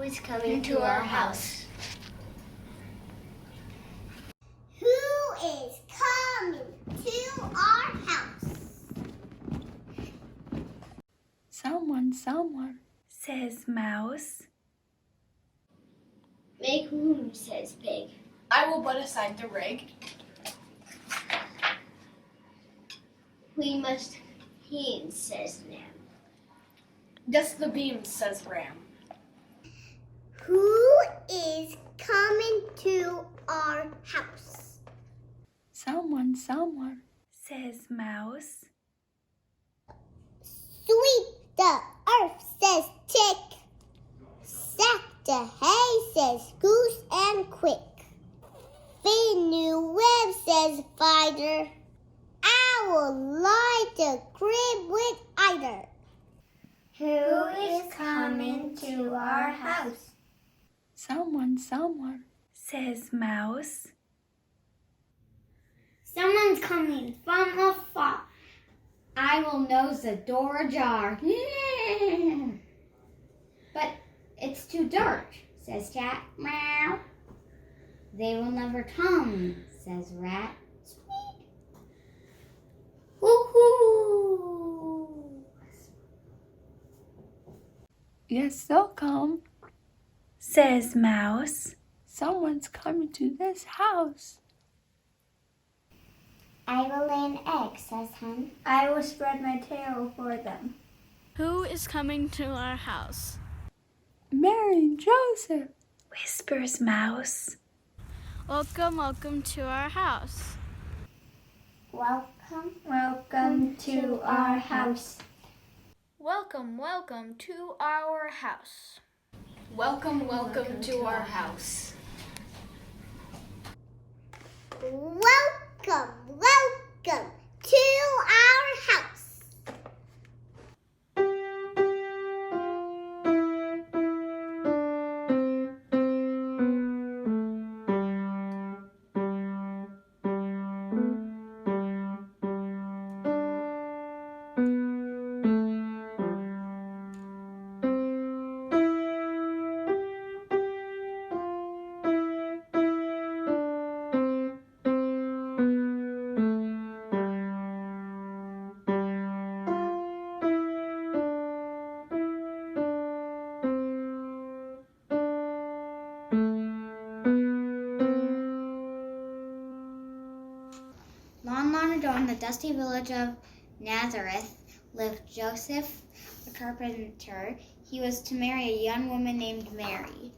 is coming to our house? Who is coming to our house? Someone, says Mouse. Make room, says Pig. I will put aside the rig. We must heed, says Lamb. Dust the beams, says Ram. Who is coming to our house? Someone, says Mouse. Sweep the earth, says Tick. Sack the hay, says Goose and Quick. Spin new web, says Spider. Owl light the crib with either. Who is coming to our house? Someone, says Mouse. Someone's coming from afar. I will nose the door ajar. But it's too dark, says Cat. Meow. They will never come, says Rat. Squeak. Woo-hoo. Yes, they'll come, says Mouse. Someone's coming to this house. I will lay an egg, says Hen. I will spread my tail for them. Who is coming to our house? Mary and Joseph, whispers Mouse. Welcome to our house. Welcome to our house. Welcome to our house. Welcome to our house. Welcome to our house. Long ago in the dusty village of Nazareth lived Joseph, a carpenter. He was to marry a young woman named Mary.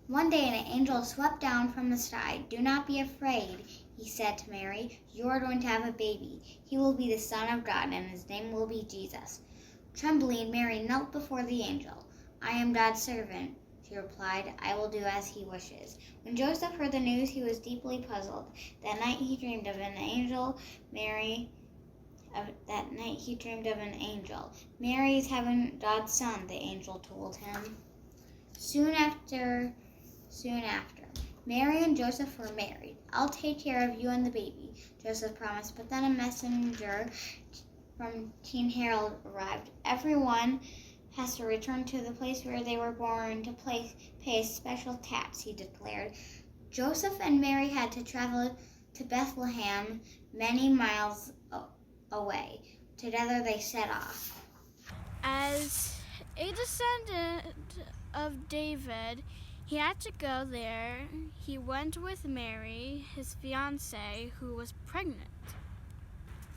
One day an angel swept down from the sky. "Do not be afraid," he said to Mary. "You are going to have a baby. He will be the Son of God, and his name will be Jesus." Trembling, Mary knelt before the angel. "I am God's servant," she replied. "I will do as he wishes." When Joseph heard the news, he was deeply puzzled. That night he dreamed of an angel. Mary is having God's son, the angel told him. Soon after, Mary and Joseph were married. "I'll take care of you and the baby," Joseph promised. But then a messenger from King Herod arrived. "Everyone has to return to the place where they were born to pay a special tax," he declared. Joseph and Mary had to travel to Bethlehem, many miles away. Together they set off. As a descendant of David, he had to go there. He went with Mary, his fiancée, who was pregnant.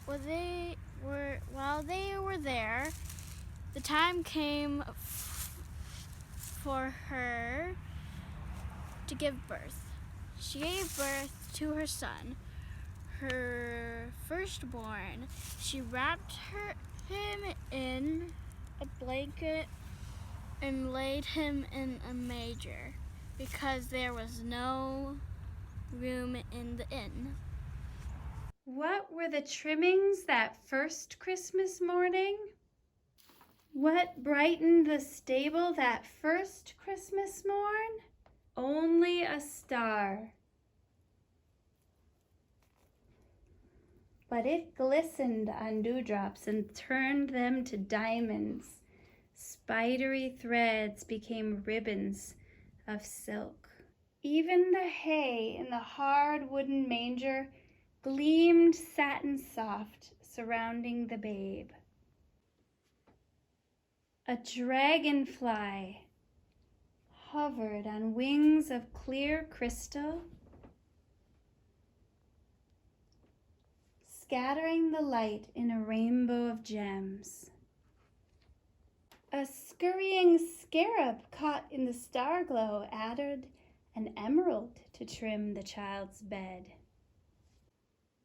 While they were there, the time came for her to give birth. She gave birth to her son, her firstborn. She wrapped him in a blanket and laid him in a manger because there was no room in the inn. What were the trimmings that first Christmas morning? What brightened the stable that first Christmas morn? Only a star. But it glistened on dewdrops and turned them to diamonds. Spidery threads became ribbons of silk. Even the hay in the hard wooden manger gleamed satin soft surrounding the babe. A dragonfly hovered on wings of clear crystal, scattering the light in a rainbow of gems. A scurrying scarab caught in the star glow added an emerald to trim the child's bed.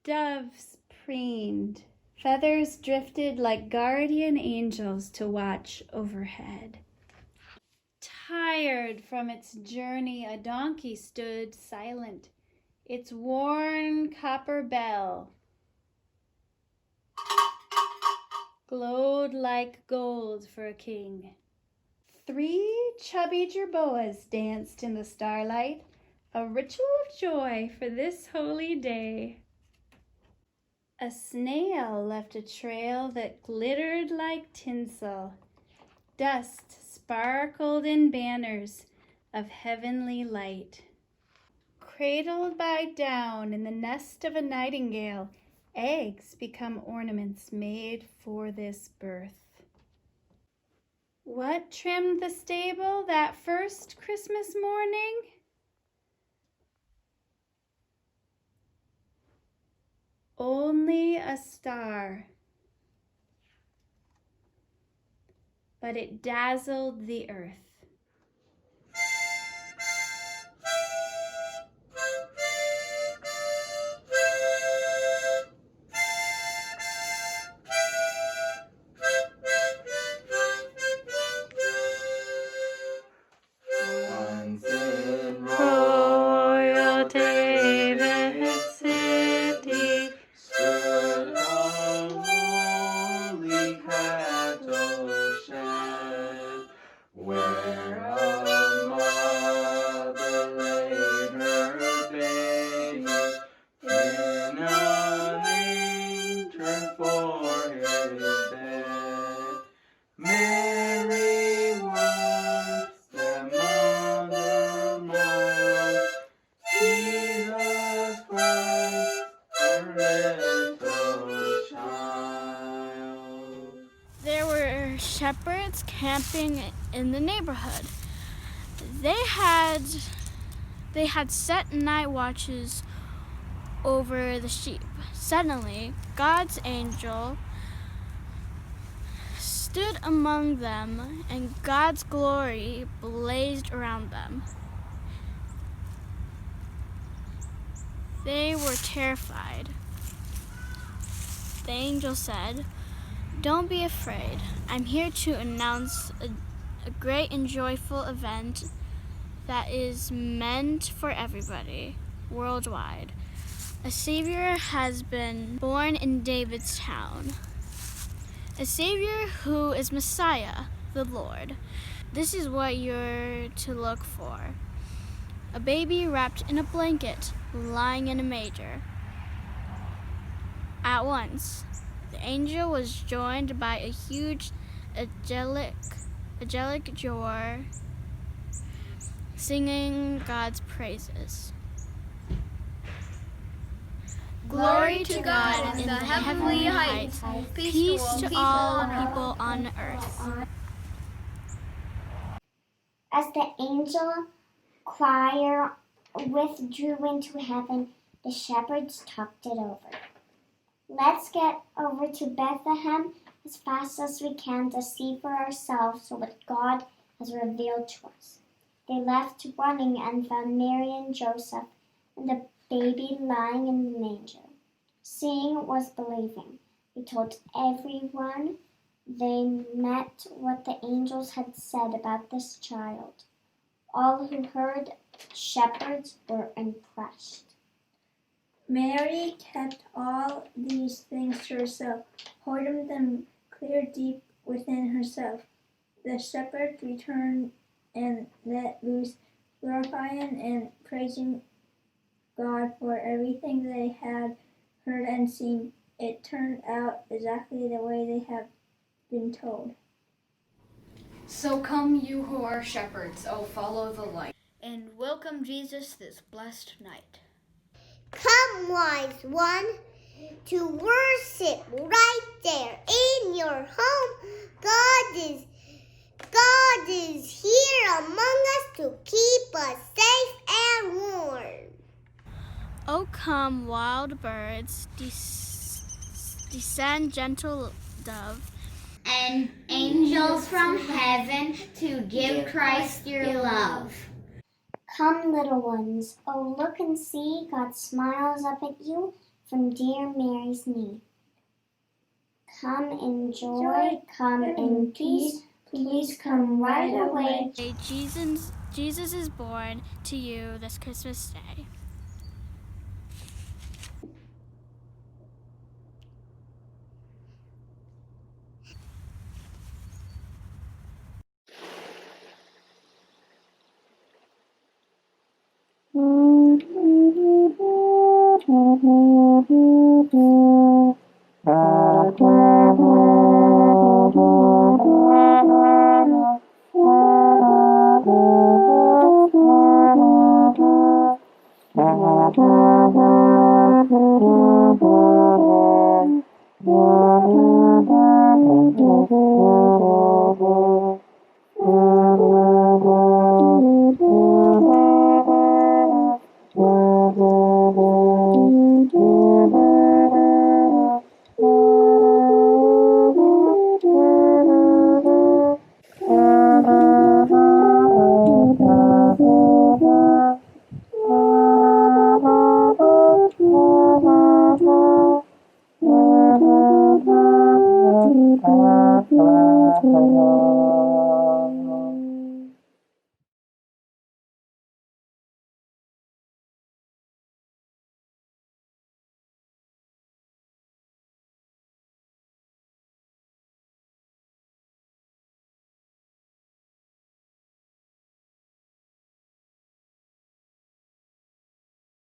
Doves preened, feathers drifted like guardian angels to watch overhead. Tired from its journey, a donkey stood silent, its worn copper bell glowed like gold for a king. 3 chubby jerboas danced in the starlight, a ritual of joy for this holy day. A snail left a trail that glittered like tinsel. Dust sparkled in banners of heavenly light. Cradled by down in the nest of a nightingale, eggs become ornaments made for this birth. What trimmed the stable that first Christmas morning? Only a star, but it dazzled the earth. Once in Royal David City, stood a lowly cattle shed, where a mother laid her baby in a manger for his bed. Mary was the mother mild, Jesus Christ, her little child. There were shepherds camping in the neighborhood. They had set night watches over the sheep. Suddenly, God's angel stood among them, and God's glory blazed around them. They were terrified. The angel said, "Don't be afraid. I'm here to announce a great and joyful event that is meant for everybody worldwide. A Savior has been born in David's town. A Savior who is Messiah, the Lord. This is what you're to look for. A baby wrapped in a blanket, lying in a manger." At once, the angel was joined by a huge angelic choir singing God's praises. Glory to God in the heavenly heights, peace to all people on earth. As the angel choir withdrew into heaven, the shepherds talked it over. Let's get over to Bethlehem as fast as we can to see for ourselves what God has revealed to us. They left running and found Mary and Joseph and the baby lying in the manger. Seeing was believing. They told everyone they met what the angels had said about this child. All who heard shepherds were impressed. Mary kept all these things to herself, holding them clear deep within herself. The shepherds returned and let loose, glorifying and praising God for everything they had heard and seen. It turned out exactly the way they had been told. So come, you who are shepherds, oh, follow the light. and welcome Jesus this blessed night. Come, wise one, to worship right there in your home. God is here among us to keep us safe and warm. O come, wild birds, descend, gentle dove, And angels from heaven to give Christ your love. Come, little ones, oh look and see, God smiles up at you from dear Mary's knee. Come in joy, come in peace, please come right away. Jesus is born to you this Christmas day.